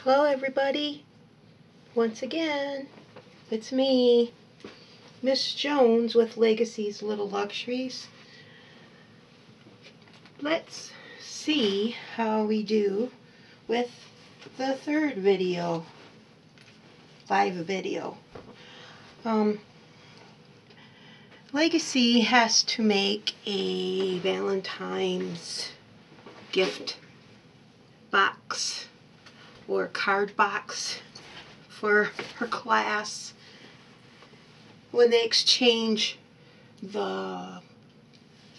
Hello everybody, once again, it's me, Miss Jones with Legacy's Little Luxuries. Let's see how we do with the third video, live video. Legacy has to make a Valentine's gift box or card box for her class when they exchange the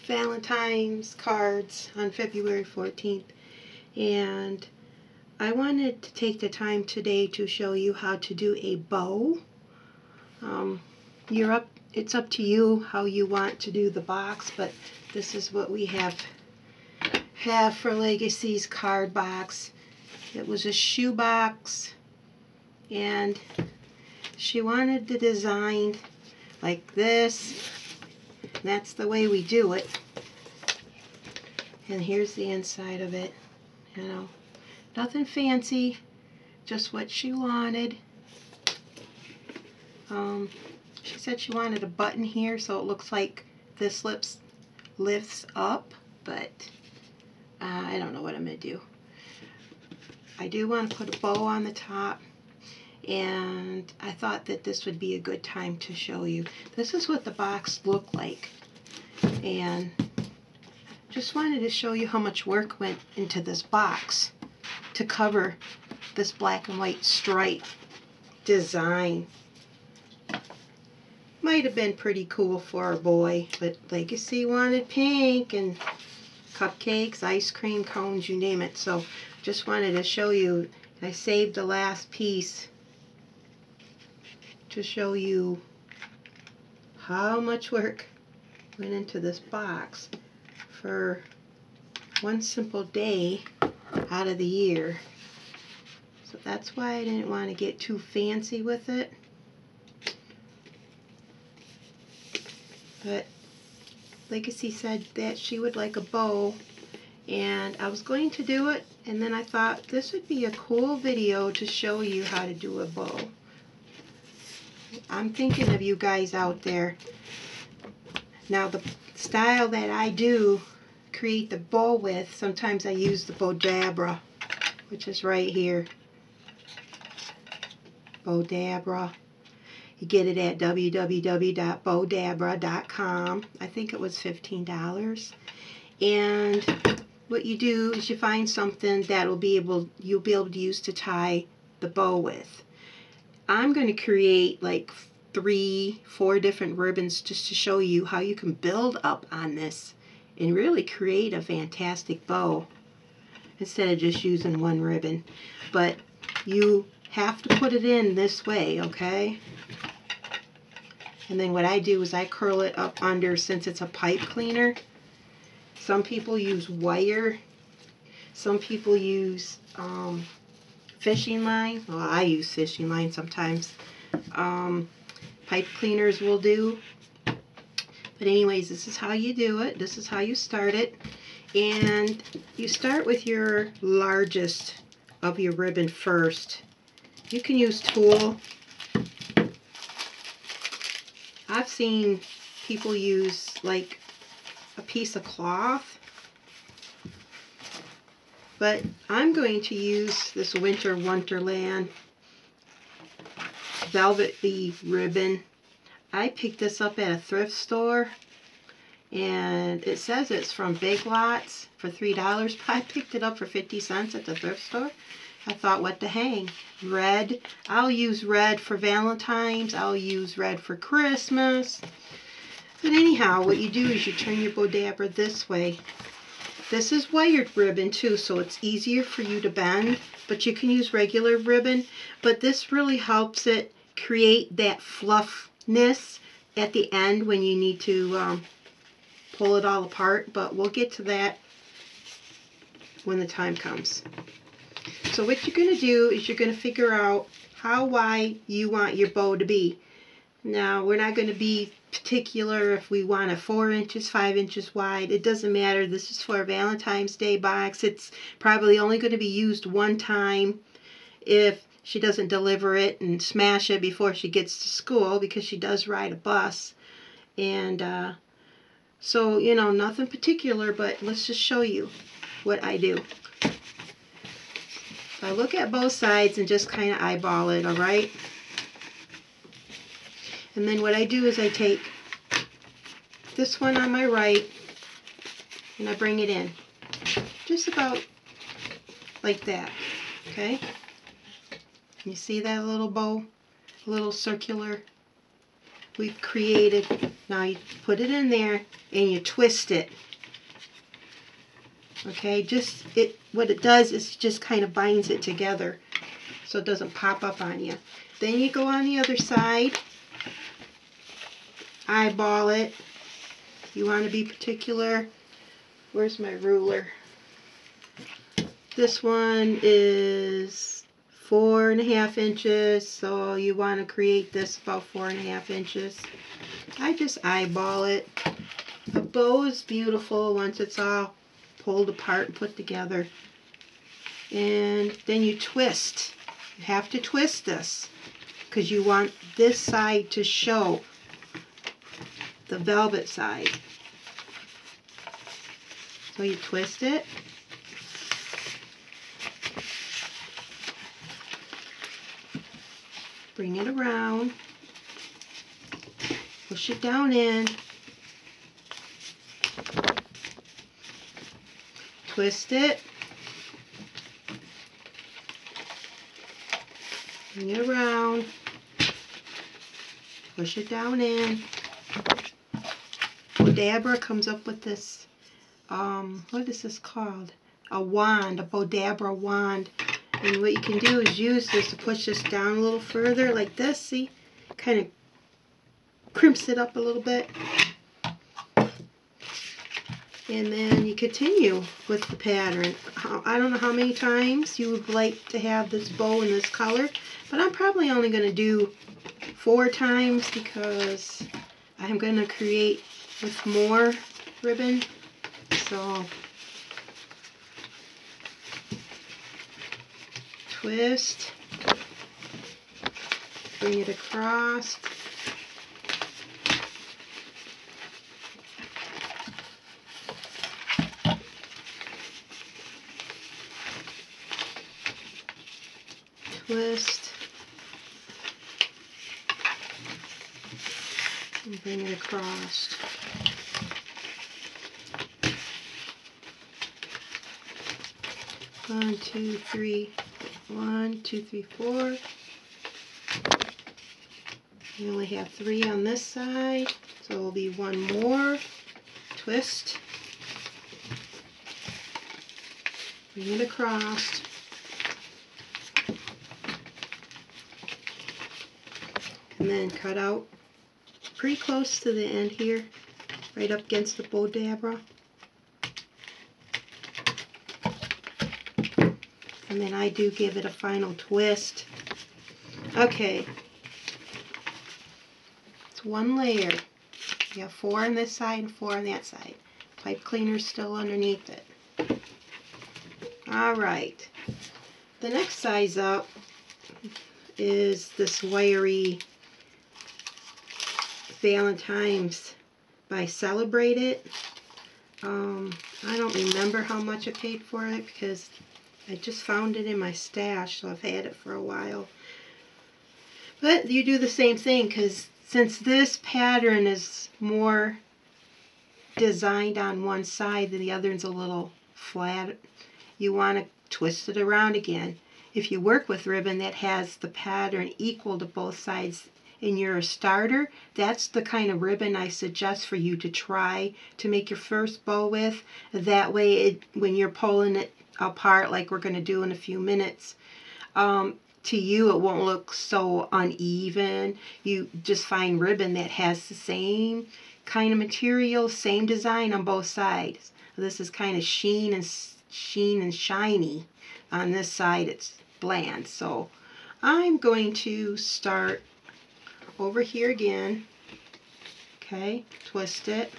Valentine's cards on February 14th. And I wanted to take the time today to show you how to do a bow. It's up to you how you want to do the box, but this is what we have for Legacy's card box. It was a shoe box, and she wanted the design like this. That's the way we do it. And here's the inside of it. You know, nothing fancy, just what she wanted. She said she wanted a button here so it looks like this lifts up, but I don't know what I'm going to do. I do want to put a bow on the top, and I thought that this would be a good time to show you. This is what the box looked like, and just wanted to show you how much work went into this box to cover this black and white stripe design. Might have been pretty cool for a boy, but Legacy wanted pink and cupcakes, ice cream cones, you name it. So just wanted to show you. I saved the last piece to show you how much work went into this box for one simple day out of the year. So that's why I didn't want to get too fancy with it. But Legacy said that she would like a bow, and I was going to do it, and then I thought this would be a cool video to show you how to do a bow. I'm thinking of you guys out there. Now the style that I do create the bow with, sometimes I use the Bowdabra, which is right here. Bowdabra. You get it at www.bowdabra.com. I think it was $15. And what you do is you find something that you'll be able to use to tie the bow with. I'm going to create like 3-4 different ribbons just to show you how you can build up on this and really create a fantastic bow instead of just using one ribbon. But you have to put it in this way, okay? And then what I do is I curl it up under, since it's a pipe cleaner. Some people use wire. Some people use fishing line. Well, I use fishing line sometimes. Pipe cleaners will do. But anyways, this is how you do it. This is how you start it. And you start with your largest of your ribbon first. You can use tulle. I've seen people use like a piece of cloth, but I'm going to use this Winter Wonderland Velvet Bee ribbon. I picked this up at a thrift store, and it says it's from Big Lots for $3, but I picked it up for 50 cents at the thrift store. I thought, what the hang? Red. I'll use red for Valentine's. I'll use red for Christmas. But anyhow, what you do is you turn your Bowdabra this way. This is wired ribbon too, so it's easier for you to bend, but you can use regular ribbon. But this really helps it create that fluffiness at the end when you need to pull it all apart. But we'll get to that when the time comes. So what you're going to do is you're going to figure out how wide you want your bow to be. Now, we're not going to be particular if we want a 4 inches, 5 inches wide. It doesn't matter. This is for a Valentine's Day box. It's probably only going to be used one time. if she doesn't deliver it and smash it before she gets to school, because she does ride a bus. And so, you know, nothing particular, but let's just show you what I do. So I look at both sides and just kind of eyeball it, all right? And then what I do is I take this one on my right and I bring it in. Just about like that, okay? You see that little bow? A little circular we've created. Now you put it in there and you twist it. Okay, what it does is just kind of binds it together so it doesn't pop up on you. Then you go on the other side, eyeball it. You want to be particular. Where's my ruler? This one is 4.5 inches, so you want to create this about 4.5 inches. I just eyeball it. A bow is beautiful once it's all pulled apart and put together. And then you twist. You have to twist this because you want this side to show the velvet side. So you twist it. Bring it around. Push it down in. Twist it. Bring it around. Push it down in. Bowdabra comes up with this, what is this called? A wand, a Bowdabra wand. And what you can do is use this to push this down a little further, like this, see? Kind of crimps it up a little bit. And then you continue with the pattern. I don't know how many times you would like to have this bow in this color, but I'm probably only going to do 4 times because I'm going to create with more ribbon. So twist, bring it across, twist, and bring it across. One, two, three. 1, 2, 3, 4. You only have 3 on this side, so it'll be 1 more. Twist. Bring it across. And then cut out pretty close to the end here, right up against the Bowdabra. And then I do give it a final twist. Okay. It's 1 layer. You have 4 on this side and 4 on that side. Pipe cleaner's still underneath it. Alright. The next size up is this wiry Valentines by Celebrate It. I don't remember how much I paid for it because I just found it in my stash, so I've had it for a while. But you do the same thing, because since this pattern is more designed on one side and the other is a little flat, you want to twist it around again. If you work with ribbon that has the pattern equal to both sides and you're a starter, that's the kind of ribbon I suggest for you to try to make your first bow with. That way, when you're pulling it apart like we're going to do in a few minutes, to you it won't look so uneven. You just find ribbon that has the same kind of material, same design on both sides. This is kind of sheen and shiny. On this side it's bland. So I'm going to start over here again. Okay, twist it,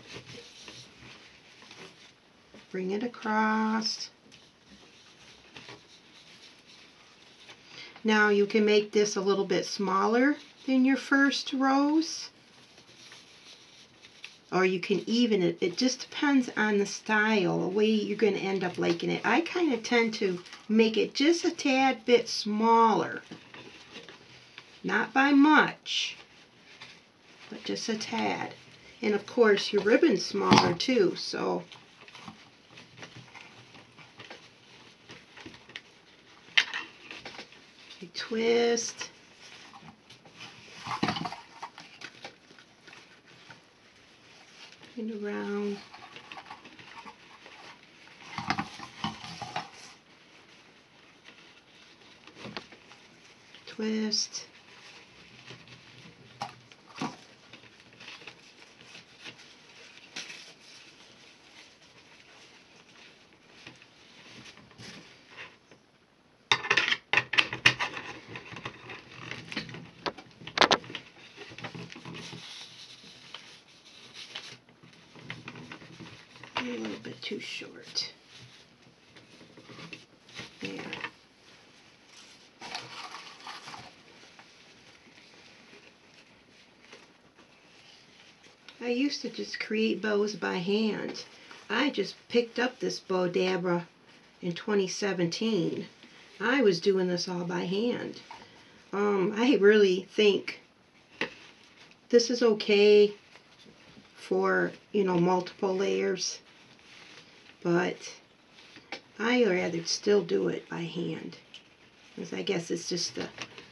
bring it across. Now you can make this a little bit smaller than your first rows, or you can even it. It just depends on the style, the way you're going to end up liking it. I kind of tend to make it just a tad bit smaller. Not by much, but just a tad. And of course your ribbon's smaller too, so you twist. And around. Twist. A little bit too short. There. I used to just create bows by hand. I just picked up this Bowdabra in 2017. I was doing this all by hand. I really think this is okay for, multiple layers, but I rather still do it by hand, because I guess it's just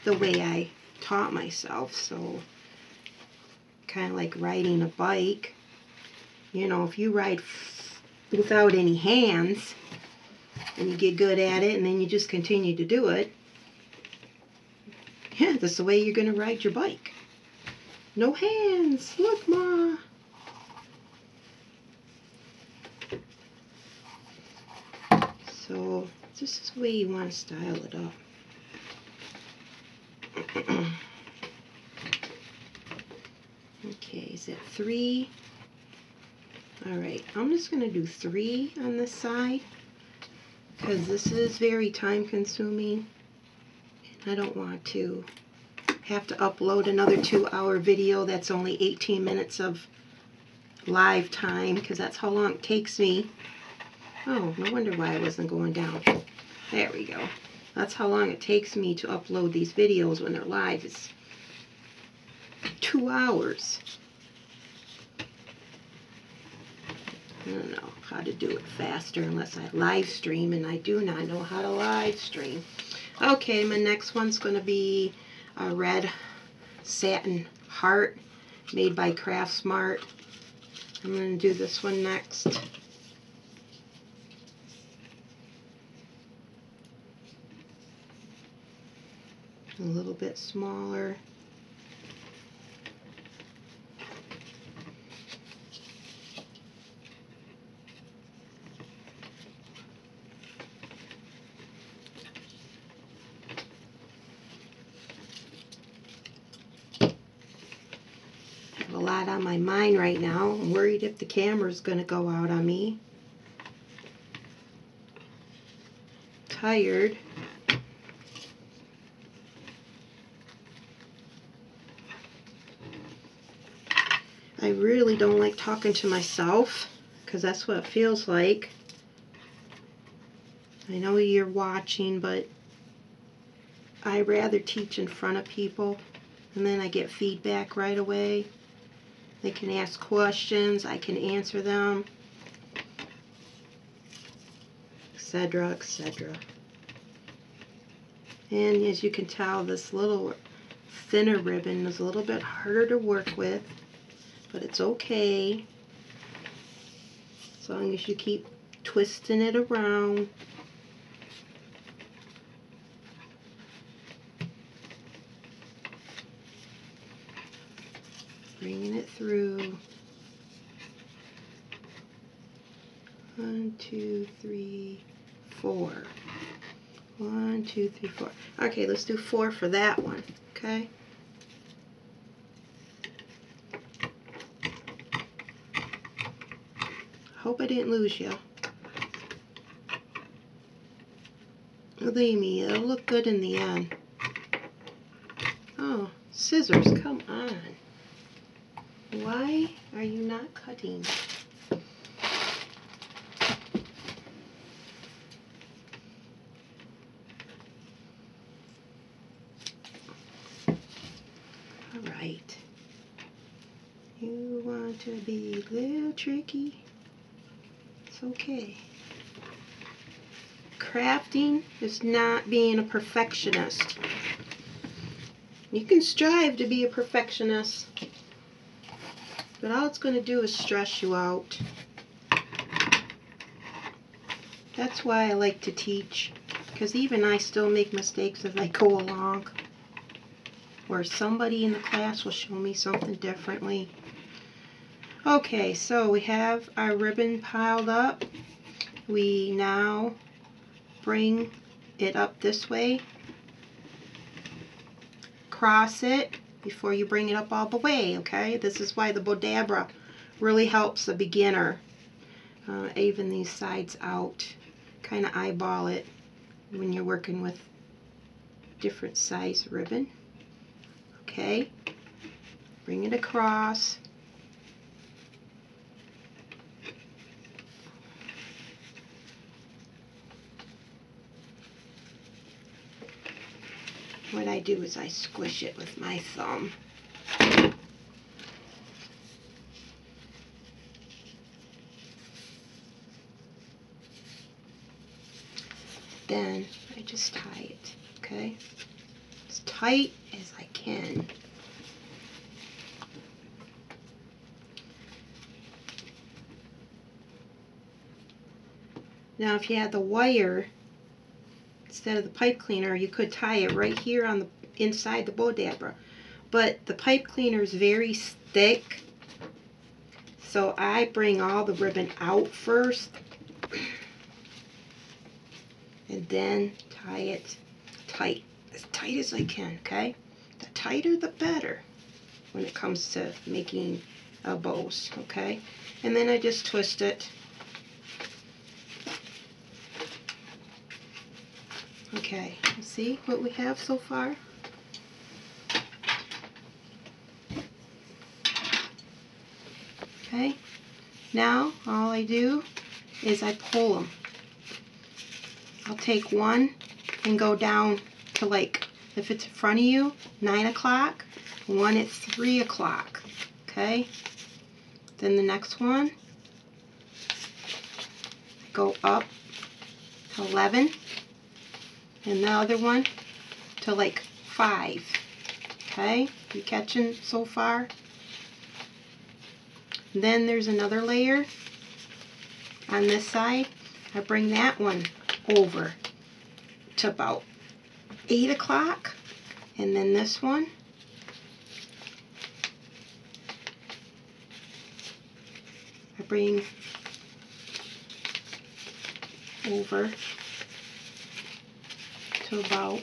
the way I taught myself. So kind of like riding a bike. If you ride without any hands and you get good at it and then you just continue to do it, yeah, that's the way you're going to ride your bike. No hands. Look, Ma. So this is the way you want to style it up. Okay, is it 3? Alright, I'm just going to do 3 on this side, because this is very time consuming. I don't want to have to upload another 2-hour video that's only 18 minutes of live time, because that's how long it takes me. Oh, no wonder why I wasn't going down. There we go. That's how long it takes me to upload these videos when they're live. It's 2 hours. I don't know how to do it faster unless I live stream, and I do not know how to live stream. Okay, my next one's going to be a red satin heart made by Craft Smart. I'm going to do this one next. A little bit smaller. I have a lot on my mind right now. I'm worried if the camera's going to go out on me. Tired. I really don't like talking to myself, because that's what it feels like. I know you're watching, but I rather teach in front of people, and then I get feedback right away. They can ask questions, I can answer them, etc., etc. And as you can tell, this little thinner ribbon is a little bit harder to work with, but it's okay as long as you keep twisting it around. Bringing it through. 1, 2, 3, 4. 1, 2, 3, 4. Okay, let's do 4 for that one. Okay. Hope I didn't lose you. Believe me, it'll look good in the end. Oh, scissors, come on. Why are you not cutting? Alright. You want to be a little tricky? It's okay. Crafting is not being a perfectionist. You can strive to be a perfectionist, but all it's going to do is stress you out. That's why I like to teach, because even I still make mistakes as I go along, or somebody in the class will show me something differently. Okay, so we have our ribbon piled up. We now bring it up this way, cross it before you bring it up all the way, okay? This is why the Bowdabra really helps a beginner. Even these sides out, kind of eyeball it when you're working with different size ribbon. Okay, bring it across. What I do is I squish it with my thumb. Then I just tie it, okay? As tight as I can. Now if you had the wire instead of the pipe cleaner, you could tie it right here on the inside the Bowdabra. But the pipe cleaner is very thick, so I bring all the ribbon out first and then tie it tight, as tight as I can, okay? The tighter the better when it comes to making bows, okay? And then I just twist it. Okay, see what we have so far? Okay, now all I do is I pull them. I'll take one and go down to, like, if it's in front of you, 9 o'clock, one at 3 o'clock, okay? Then the next one, go up to 11, and the other one to like 5, okay? You catching so far? And then there's another layer on this side. I bring that one over to about 8 o'clock, and then this one I bring over to about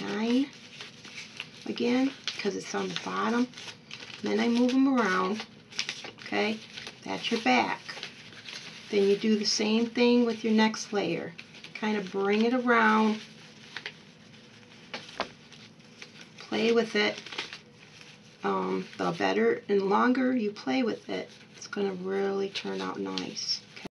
9 again, because it's on the bottom. Then I move them around, okay? That's your back. Then you do the same thing with your next layer. Kind of bring it around, play with it. The better and longer you play with it, it's going to really turn out nice.